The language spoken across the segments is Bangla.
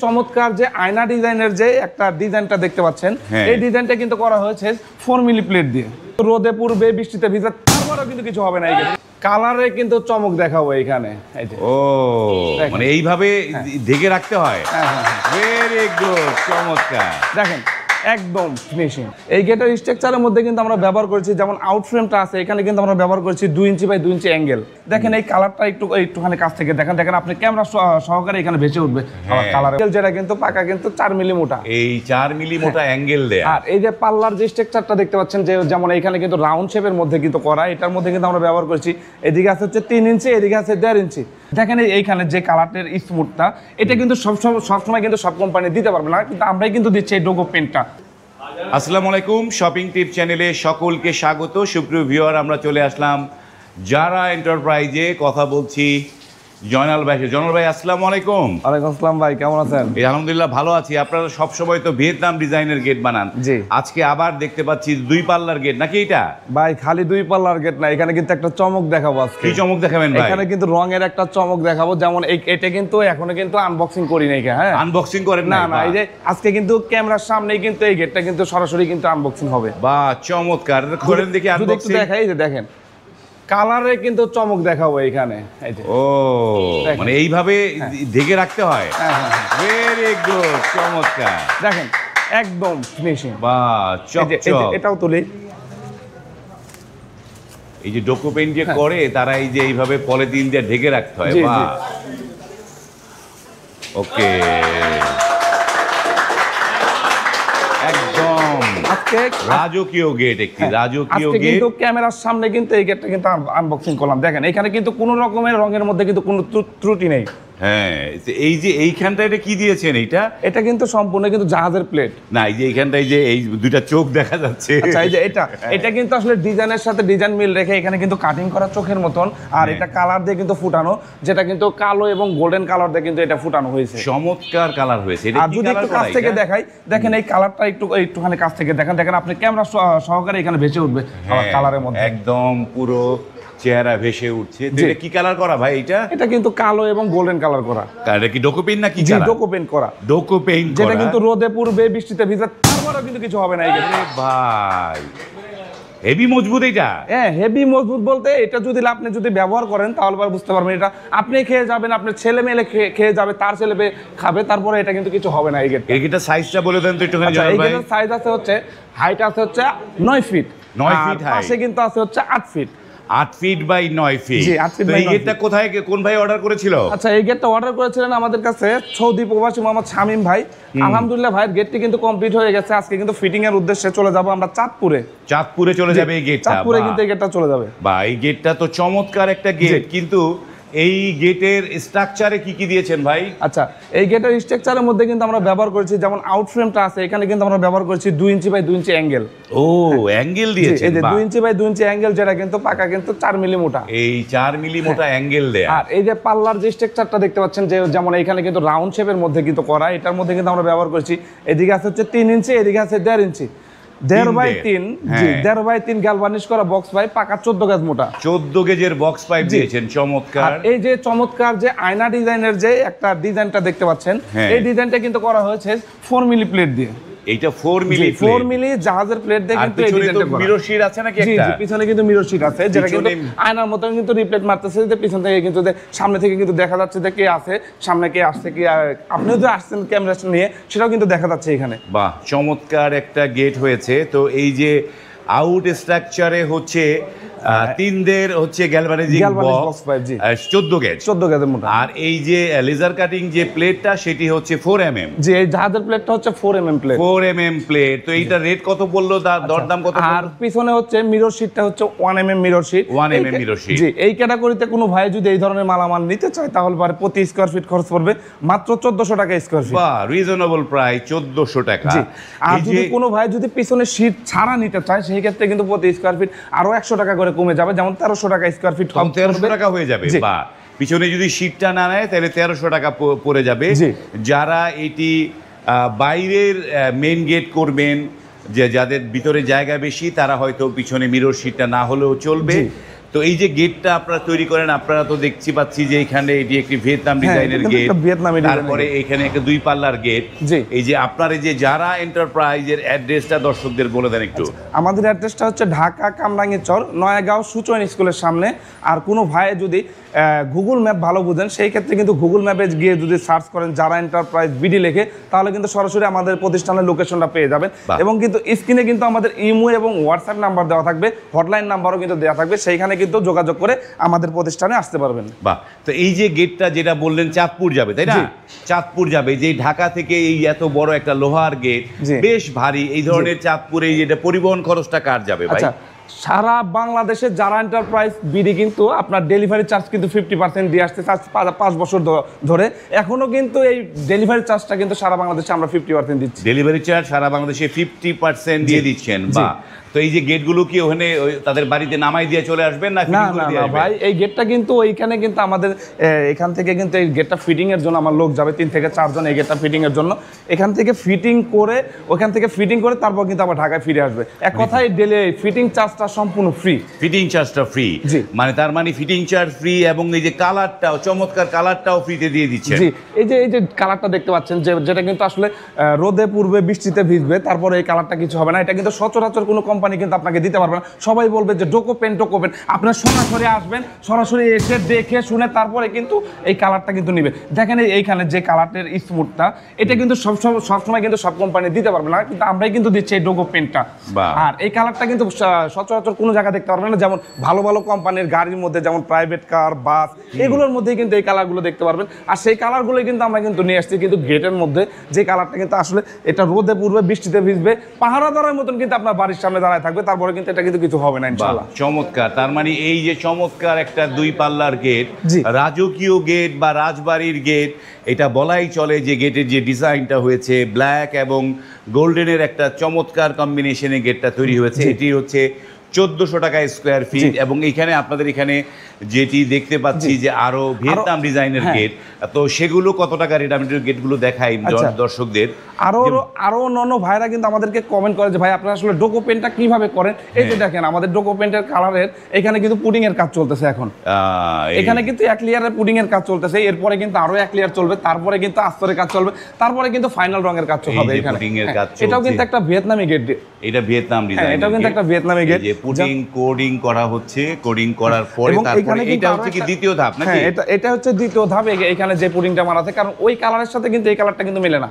চমৎকার যে আয়না ডিজাইনের যে একটা ডিজাইনটা দেখতে পাচ্ছেন, এই ডিজাইনটা কিন্তু করা হয়েছে 4 মিলি প্লেট দিয়ে। রোদে পূর্বে বৃষ্টিতে ভিজে তারপরেও কিন্তু কিছু হবে না। এই কালারে কিন্তু চমক দেখাবো এখানে। ও মানে এইভাবে ঢেকে রাখতে হয়। ভেরি গুড, চমৎকার। দেখেন একদম ফিনিশিং। এই গেটের স্ট্রাকচারের মধ্যে কিন্তু আমরা ব্যবহার করেছি, যেমন আউট ফ্রেমটা আছে এখানে কিন্তু আমরা ব্যবহার করেছি 2 ইঞ্চি বাই 2 ইঞ্চি অ্যাঙ্গেল। দেখেন এই কালারটা একটুখানি কাছ থেকে দেখেন, দেখেন আপনি ক্যামেরা সহকারে এখানে ভেসে উঠবে কালার। যেটা কিন্তু পাকা কিন্তু 4 মিলি মোটা, এই 4 মিলি মোটা অ্যাঙ্গেল দেয়া। আর এই যে পাল্লার যে স্ট্রাকচারটা দেখতে পাচ্ছেন, যে যেমন এখানে কিন্তু রাউন্ড শেপের মধ্যে কিন্তু করা, এটার মধ্যে কিন্তু আমরা ব্যবহার করেছি এদিকে আছে হচ্ছে 3 ইঞ্চি, এদিকে আছে 1.5 ইঞ্চি। দেখেন এইখানে যে কালারটার স্মুথটা, এটা কিন্তু সবসময় কিন্তু সব কোম্পানি দিতে পারবে না, কিন্তু আমরাই কিন্তু দিচ্ছি এই ডোগো পেনটা। আসসালামু আলাইকুম, শপিং টিপ চ্যানেলে সকলকে স্বাগত। সুপ্রিয় ভিউয়ার, আমরা চলে আসলাম যারা এন্টারপ্রাইজে, কথা বলছি জয়নাল ভাই। জয়নাল ভাই আসসালামু আলাইকুম। ওয়ালাইকুম আসসালাম ভাই, কেমন আছেন? আলহামদুলিল্লাহ ভালো আছি। আপনারা সবসময় তো ভিয়েতনাম ডিজাইনের গেট বানান, জি। আজকে আবার দেখতে পাচ্ছি 2 পাল্লার গেট, নাকি এটা? ভাই খালি 2 পাল্লার গেট না, এখানে কিন্তু একটা চমক দেখাবো আজকে। কি চমক দেখাবেন ভাই? এখানে কিন্তু রঙের একটা চমক দেখাবো, যেমন এটা কিন্তু এখনো কিন্তু আনবক্সিং করি নাই। হ্যাঁ, আনবক্সিং করেন না? না, এই যে আজকে কিন্তু ক্যামেরার সামনেই কিন্তু এই গেটটা কিন্তু সরাসরি কিন্তু আনবক্সিং হবে। বাহ, চমৎকার। খোলেন দেখি আনবক্সিং। একটু দেখাই, এই যে দেখেন কালারে কিন্তু চমক দেখাবো এখানে। ও মানে এইভাবে ঢেকে রাখতে হয়। ভেরি গুড, চমৎকার। দেখেন একদম ফিনিশিং। বাহ, চকচক। এটাও তুলি। এই যে ডোকো পেইন্ট যে করে তারা, এই যে এইভাবে পলিথিন দিয়ে ঢেকে রাখতে হয়। বাহ, ওকে, একদম রাজকীয় গেট, একটি রাজকীয় গেট। কিন্তু ক্যামেরার সামনে কিন্তু এই গেটটা কিন্তু আনবক্সিং করলাম। দেখেন এখানে কিন্তু কোনো রকমের রঙের মধ্যে কিন্তু কোনো ত্রুটি নেই। হ্যাঁ, এই যে এইখানটা এটা কি দিয়েছেন? এটা কিন্তু সম্পূর্ণ কিন্তু জাহাজের প্লেট। না, এই যে এইখানটায় যে এই 2টা চোখ দেখা যাচ্ছে। আচ্ছা, এই যে এটা কিন্তু আসলে ডিজাইনের সাথে ডিজাইন মিল রেখে এখানে কিন্তু কাটিং করা চোখের মতন, আর এটা কালার দিয়ে কিন্তু ফুটানো, যেটা কিন্তু কালো এবং গোল্ডেন কালার দিয়ে কিন্তু এটা ফুটানো হয়েছে। চমৎকার কালার হয়েছে। আর যদি একটু কাছ থেকে দেখাই, দেখেন এই কালারটা একটুখানি কাছ থেকে দেখেন, দেখেন আপনি ক্যামেরা সহকারে এখানে ভেসে উঠবে কালারের মধ্যে। একদম পুরো চেহারা ভেসে উঠছে। এটা কি কালার করা ভাই? এটা কিন্তু কালো এবং গোল্ডেন কালার করা। এটা কি ডোকো পেইন্ট নাকি? জি, ডোকো পেইন্ট করা। ডোকো পেইন্ট করা, যেটা কিন্তু রোদে পূর্বে বৃষ্টিতে ভিজে তারপরেও কিন্তু কিছু হবে না। এই ভাই হেভি মজবুত এটা। হ্যাঁ, হেভি মজবুত বলতে এটা আপনি যদি ব্যবহার করেন তাহলে বুঝতে পারবেন। এটা আপনি খেয়ে যাবেন, আপনার ছেলে মেয়ে খেয়ে যাবে, তার ছেলে মেয়ে খাবে, তারপরে এটা কিন্তু কিছু হবে না। এই গেটটা সাইজটা বলে দেন তো একটুখানি। এই গেটের সাইজ আছে হচ্ছে, হাইট আছে হচ্ছে 9 ফিট। 9 feet height. পাশে কিন্তু আছে হচ্ছে 8 ফিট। 8 feet by 9 feet. জি, 8 ফিট। এই গেটটা কোথায়, কোন ভাই অর্ডার করেছিল? আচ্ছা, এই গেটটা অর্ডার করেছিলেন আমাদের কাছে সৌদি প্রবাসী মোহাম্মদ শামীম ভাই। আলহামদুলিল্লাহ ভাইয়ের গেটটি কিন্তু কমপ্লিট হয়ে গেছে। আজকে কিন্তু ফিটিং এর উদ্দেশ্যে চলে যাব আমরা চাঁদপুরে চলে যাবে এই গেটটা। চাঁদপুরে কিন্তু এই গেটটা চলে যাবে। বা এই গেটটা তো চমৎকার একটা গেট, কিন্তু এই গেটের স্ট্রাকচারে কি কি দিয়েছেন ভাই? আচ্ছা, এই গেটের স্ট্রাকচারের মধ্যে কিন্তু আমরা ব্যবহার করেছি, যেমন আউট ফ্রেমটা আছে এখানে কিন্তু আমরা ব্যবহার করেছি 2 ইঞ্চি বাই 2 ইঞ্চি অ্যাঙ্গেল। ও, অ্যাঙ্গেল দিয়েছেন। এই যে 2 ইঞ্চি বাই 2 ইঞ্চি অ্যাঙ্গেল, যেটা কিন্তু পাকা কিন্তু 4 মিলি মোটা, এই 4 মিলি মোটা অ্যাঙ্গেল দেয়া। আর এই যে পাল্লার যে স্ট্রাকচারটা দেখতে পাচ্ছেন, যে যেমন এখানে কিন্তু রাউন্ড শেপের মধ্যে কিন্তু করা, এটার মধ্যে কিন্তু আমরা ব্যবহার করেছি এদিকে আছে হচ্ছে 3 ইঞ্চি, এদিকে আছে 1.5 ইঞ্চি। 1.5 বাই 3, জি, 1.5 বাই 3 গ্যালভানিশ করা বক্স পাইপ, পাকা 14 গজ মোটা। 14 গেজের বক্স পাইপ দিয়েছেন, চমৎকার। এই যে চমৎকার যে আয়না ডিজাইনের যে একটা ডিজাইনটা দেখতে পাচ্ছেন, এই ডিজাইনটা কিন্তু করা হয়েছে 4 মিলি প্লেট দিয়ে। এইটা 4 মিলি 4 মিলি জাহাজের প্লেট দিয়ে কিন্তু এই ডিজাইনটা করা। মিরর শীট আছে নাকি একটা? জি, পিছনে কিন্তু মিরর শীট আছে, যেটা কিন্তু আয়নার মতন কিন্তু রিফ্লেক্ট মারতেছে, যে পিছন থেকে কিন্তু সামনে থেকে কিন্তু দেখা যাচ্ছে যে কে আছে, সামনে কে আসছে, কি আপনিও যে আসছেন ক্যামেরা নিয়ে সেটাও কিন্তু দেখা যাচ্ছে এখানে। বাহ, চমৎকার একটা গেট হয়েছে। তো এই যে আউট স্ট্রাকচারে হচ্ছে 3 দের হচ্ছে গ্যালভানাইজিং বক্স পাইপ, জি, 14 গেজের মোটা। আর এই যে লেজার কাটিং যে প্লেটটা, সেটি হচ্ছে 4 mm। জি, এই জাহাজের প্লেটটা হচ্ছে 4 mm প্লেট। 4 mm plate. তো এইটা রেট কত বললো, দরদাম কত? আর পিছনে হচ্ছে মিরর শীটটা হচ্ছে 1 mm mirror sheet. 1 mm mirror sheet. জি, এই ক্যাটাগরিতে কোনো ভাই যদি এই ধরনের মালামাল নিতে চায়, তাহলে পারে প্রতি স্কয়ার ফিট খরচ পড়বে মাত্র 1400 টাকা স্কয়ার ফিট। বাহ, রিজনেবল প্রাইস, 1400 টাকা। জি, আর যদি কোনো ভাই যদি পিছনে শীট ছাড়া নিতে চায়, সেই ক্ষেত্রে কিন্তু প্রতি স্কয়ার ফিট আরো 100 টাকা করে কমে যাবে, যেমন 1300 টাকা স্কয়ার ফিট। 1300 টাকা হয়ে যাবে। বা পিছনে যদি শীটটা না নেয় তাহলে 1300 টাকা পড়ে যাবে। যারা এটি বাইরের মেইন গেট করবেন, যাদের ভিতরে জায়গা বেশি, তারা হয়তো পিছনে মিরর শীটটা না হলেও চলবে। তো এই যে গেটটা আপনারা তৈরি করেন, আপনারা তো দেখছি পাচ্ছি যে এখানে এটি একটি ভিয়েতনাম ডিজাইনের গেট, তারপরে এখানে একটা 2 পাল্লার গেট। এই যে আপনার এই যে যারা এন্টারপ্রাইজের অ্যাড্রেসটা দর্শকদের বলে দেন একটু। আমাদের অ্যাড্রেসটা হচ্ছে ঢাকা কামরাঙ্গীরচর নয়াগাঁও সুচয়ন স্কুলের সামনে। আর কোনো ভাই যদি গুগল ম্যাপ ভালো বুঝেন সেই ক্ষেত্রে কিন্তু গুগল ম্যাপে গিয়ে যদি সার্চ করেন যারা এন্টারপ্রাইজ বিডি লেখে, তাহলে কিন্তু সরাসরি আমাদের প্রতিষ্ঠানের লোকেশনটা পেয়ে যাবেন। এবং কিন্তু স্ক্রিনে কিন্তু আমাদের ইমো এবং হোয়াটসঅ্যাপ নাম্বার দেওয়া থাকবে, হটলাইন নাম্বারও কিন্তু দেওয়া থাকবে, সেইখানে কিন্তু যোগাযোগ করে আমাদের প্রতিষ্ঠানে আসতে পারবেন। বাহ, তো এই যে গেটটা যেটা বললেন চাঁদপুর যাবে, তাই না? চাঁদপুর যাবে, যে ঢাকা থেকে এই এত বড় একটা লোহার গেট, বেশ ভারী, এই ধরনের চাঁদপুরে যেটা পরিবহন খরচটা কার যাবে ভাই? সারা বাংলাদেশে যারা এন্টারপ্রাইজ বিডি কিন্তু আপনার ডেলিভারি চার্জ কিন্তু 50% দিয়ে আসতে 5 বছর ধরে। এখনো কিন্তু এই ডেলিভারি চার্জটা কিন্তু সারা বাংলাদেশে আমরা 50% দিচ্ছি। ডেলিভারি চার্জ সারা বাংলাদেশে 50% দিয়ে দিচ্ছেন। বা তো এই যে গেটগুলো কি ওখানে তাদের বাড়িতে নামাই দিয়ে চলে আসবেন না? না ভাই, এই গেটটা কিন্তু ওইখানে কিন্তু আমাদের এখান থেকে কিন্তু এই গেটটা ফিটিং এর জন্য আমার লোক যাবে 3 থেকে 4 জন এই গেটটা ফিটিং এর জন্য। এখান থেকে ফিটিং করে ওখান থেকে ফিটিং করে তারপর কিন্তু আবার ঢাকায় ফিরে আসবে। এক কথায় ফিটিং চার্জটা সম্পূর্ণ ফ্রি। ফিটিং চার্জটা ফ্রি, মানে তার মানে ফিটিং চার্জ ফ্রি এবং এই যে কালারটাও চমৎকার, কালারটাও ফ্রিতে দিয়ে দিচ্ছেন। জি, এই যে কালারটা দেখতে পাচ্ছেন যেটা কিন্তু আসলে রোদে পূর্বে বৃষ্টিতে ভিজবে, তারপরে এই কালারটা কিছু হবে না। এটা কিন্তু সচরাচর কোনো কোম্পানি কিন্তু আপনাকে দিতে পারবে না। সবাই বলবে যে ডোকো পেন। আপনারা সরাসরি আসবেন, সরাসরি এসে দেখে শুনে তারপরে কিন্তু এই কালারটা কিন্তু নেবে। দেখেন এইখানে যে কালারের স্মুথটা, এটা কিন্তু সবসময় কিন্তু সব কোম্পানি দিতে পারবে না, কিন্তু আমরাই কিন্তু দিচ্ছি এই ডোকো পেনটা। আর এই কালারটা কিন্তু সচরাচর কোনো জায়গায় দেখতে পারবেন না। যেমন ভালো ভালো কোম্পানির গাড়ির মধ্যে, যেমন প্রাইভেট কার, বাস, এগুলোর মধ্যেই কিন্তু এই কালারগুলো দেখতে পারবেন। আর সেই কালারগুলো কিন্তু আমরা কিন্তু নিয়ে আসছি কিন্তু গেটের মধ্যে, যে কালারটা কিন্তু আসলে এটা রোদে পূর্বে বৃষ্টিতে ভিজবে, পাহারাদারের মতন কিন্তু আপনার বাড়ির সামনে দাঁড়ায় থাকবে, তারপরে কিন্তু এটা কিন্তু কিছু হবে না ইনশাআল্লাহ। চমৎকার। তার মানে এই যে চমৎকার একটা 2 পাল্লার গেট, রাজকীয় গেট বা রাজবাড়ির গেট, এটা বলাই চলে যে গেটের যে ডিজাইনটা হয়েছে ব্ল্যাক এবং গোল্ডেনের একটা চমৎকার কম্বিনেশনে গেটটা তৈরি হয়েছে। এটি হচ্ছে 1400 টাকা স্কোয়ার ফিট। এবং এখানে আপনাদের এখানে যেটি দেখতে পাচ্ছি যে আরো ভিয়েতনাম ডিজাইনের গেট, তো সেগুলো কত টাকা রেট? আমি গেটগুলো দেখাই দর্শকদের। আরো অন্য ভাইরা কিন্তু আমাদেরকে কমেন্ট করে যে ভাই আপনারা আসলে ডোকো পেনটা কিভাবে করেন। এই যে দেখেন আমাদের ডোকো পেন্টের কালারের এখানে কিন্তু পুডিং এর কাজ চলতেছে এখন। এখানে কিন্তু 1 লেয়ারের পুডিং এর কাজ চলতেছে, এরপরে কিন্তু আরো 1 লেয়ার চলবে, তারপরে কিন্তু আস্তরের কাজ চলবে, তারপরে কিন্তু ফাইনাল রঙের কাজ হবে এখানে। এটাও কিন্তু একটা ভিয়েতনামি গেট। এটা ভিয়েতনাম ডিজাইন, এটাও কিন্তু একটা ভিয়েতনামি গেট। যে পুডিং কোডিং করা হচ্ছে, কোডিং করার পরে তারপরে এটা হচ্ছে কি দ্বিতীয় ধাপ নাকি? এটা হচ্ছে দ্বিতীয় ধাপ। এখানে যে পুডিংটা মারা আছে, কারণ ওই কালারের সাথে কিন্তু এই কালারটা কিন্তু মিলে না।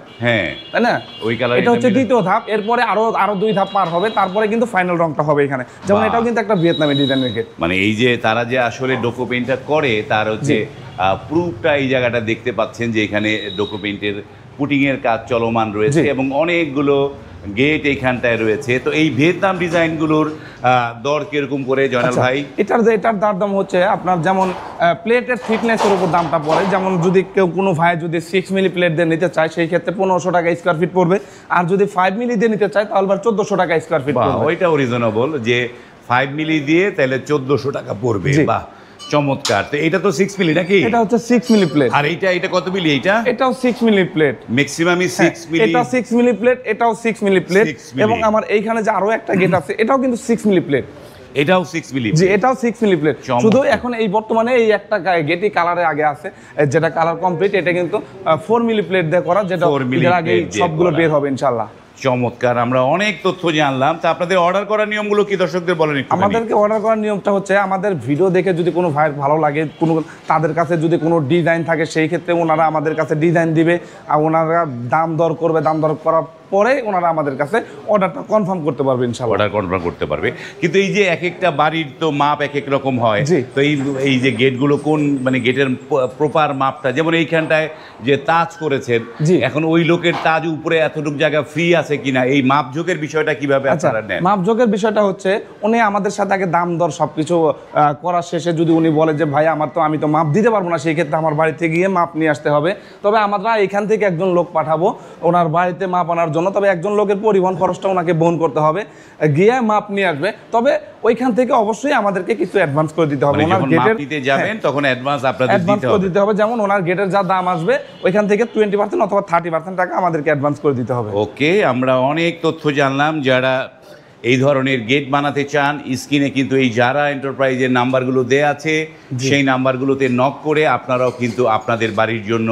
তাই না? ওই কালার, এটা হচ্ছে দ্বিতীয় ধাপ। এরপরে আরো 2 ধাপ পার হবে, তারপরে কিন্তু ফাইনাল রংটা হবে এখানে। যেমন এটাও কিন্তু একটা ভিয়েতনামি ডিজাইনের গেট। মানে এই যে তারা যে আসলে ডোকো পেইন্টটা করে, তার হচ্ছে প্রুফটা এই জায়গাটা দেখতে পাচ্ছেন যে এখানে ডোকো পেইন্টের পুটিং এর কাজ চলমান রয়েছে এবং অনেকগুলো গেট এইখানটায় রয়েছে। তো এই ভিয়েতনাম ডিজাইনগুলোর দর কিরকম করে জয়নাল ভাই? এটার দাম হচ্ছে আপনার যেমন প্লেটের থিকনেসের উপর দামটা পড়ে। যেমন যদি কোনো ভাই যদি 6 মিলি প্লেট দিয়ে নিতে চায়, সেই ক্ষেত্রে 1500 টাকা স্কোয়ার ফিট পড়বে। আর যদি 5 মিলি দিয়ে নিতে চায় তাহলে 1400 টাকা স্কোয়ার ফিট পড়বে। ওইটাও রিজনেবল, যে 5 মিলি দিয়ে তাহলে 1400 টাকা পড়বে। বাহ, চমৎকার। তো এটা তো 6 মিলি নাকি? এটা হচ্ছে 6 মিলি প্লেট। আর এটা কত মিলি? এটাও 6 মিলি প্লেট। ম্যাক্সিমামই 6 মিলি। এটা 6 মিলি প্লেট, এটাও 6 মিলি প্লেট। এবং আমার এইখানে যে আরো একটা গেট আছে, এটাও কিন্তু 6 মিলি প্লেট। এটাও 6 মিলি। জি, এটাও 6 মিলি প্লেট। শুধু এখন এই বর্তমানে এই একটা গেটই কালারে আগে আছে, যেটা কালার কমপ্লিট। এটা কিন্তু 4 মিলি প্লেট দিয়ে করা, যেটা এর আগে সবগুলো বের হবে ইনশাআল্লাহ। চমৎকার, আমরা অনেক তথ্য জানলাম। তা আপনাদের অর্ডার করার নিয়মগুলো কি দর্শকদের বলেন একটু? আমাদেরকে অর্ডার করার নিয়মটা হচ্ছে, আমাদের ভিডিও দেখে যদি কোনো ভাইয়ের ভালো লাগে, তাদের কাছে যদি কোনো ডিজাইন থাকে, সেই ক্ষেত্রে ওনারা আমাদের কাছে ডিজাইন দিবে, আর ওনারা দাম দর করবে। দাম দর করার পরে ওনারা আমাদের কাছে অর্ডারটা কনফার্ম করতে পারবে ইনশাআল্লাহ। অর্ডার কনফার্ম করতে পারবে। কিন্তু এই যে এক একটা বাড়ির তো মাপ এক এক রকম হয়, তো এই যে গেটগুলো কোন মানে গেটের প্রপার মাপটা, যেমন এইখানটায় যে তাজ করেছেন, এখন ওই লোকের তাজ উপরে এতটুকু জায়গা ফ্রি আছে কিনা, এই মাপঝোঁকের বিষয়টা কিভাবে আপনারা নেন? মাপঝোঁকের বিষয়টা হচ্ছে, উনি আমাদের সাথে আগে দাম দর সবকিছু করার শেষে যদি উনি বলে যে ভাই আমি তো মাপ দিতে পারবো না, সেই ক্ষেত্রে আমার বাড়িতে গিয়ে মাপ নিয়ে আসতে হবে। তবে আমরা এখান থেকে একজন লোক পাঠাবো ওনার বাড়িতে মাপ আনার জন্য। তবে একজন লোকের পরিবহন খরচটা ওনাকে বহন করতে হবে, গিয়ে মাপ নিয়ে আসবে। তবে ওইখান থেকে অবশ্যই আমাদেরকে কিছু অ্যাডভান্স করে দিতে হবে। ওনার গেটের দিতে যাবেন তখন অ্যাডভান্স আপনাদের দিতে হবে। যেমন ওনার গেটের যা দাম আসবে ওইখান থেকে 20% অথবা 30% টাকা আমাদেরকে অ্যাডভান্স করে দিতে হবে। ওকে, আমরা অনেক তথ্য জানলাম। যারা এই ধরনের গেট বানাতে চান, স্ক্রিনে কিন্তু এই যারা এন্টারপ্রাইজের নাম্বারগুলো দেয়া আছে, সেই নাম্বারগুলোতে নক করে আপনারাও কিন্তু আপনাদের বাড়ির জন্য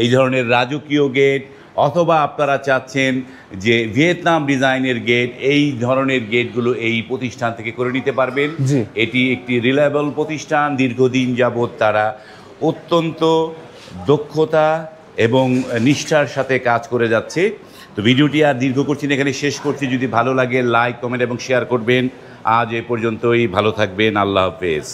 এই ধরনের রাজকীয় গেট, অথবা আপনারা চাচ্ছেন যে ভিয়েতনাম ডিজাইনের গেট, এই ধরনের গেটগুলো এই প্রতিষ্ঠান থেকে করে নিতে পারবেন। এটি একটি রিলায়েবল প্রতিষ্ঠান, দীর্ঘদিন যাবৎ তারা অত্যন্ত দক্ষতা এবং নিষ্ঠার সাথে কাজ করে যাচ্ছে। তো ভিডিওটি আর দীর্ঘ করছি না, এখানে শেষ করছি। যদি ভালো লাগে লাইক, কমেন্ট এবং শেয়ার করবেন। আজ এ পর্যন্তই, ভালো থাকবেন, আল্লাহ হাফেজ।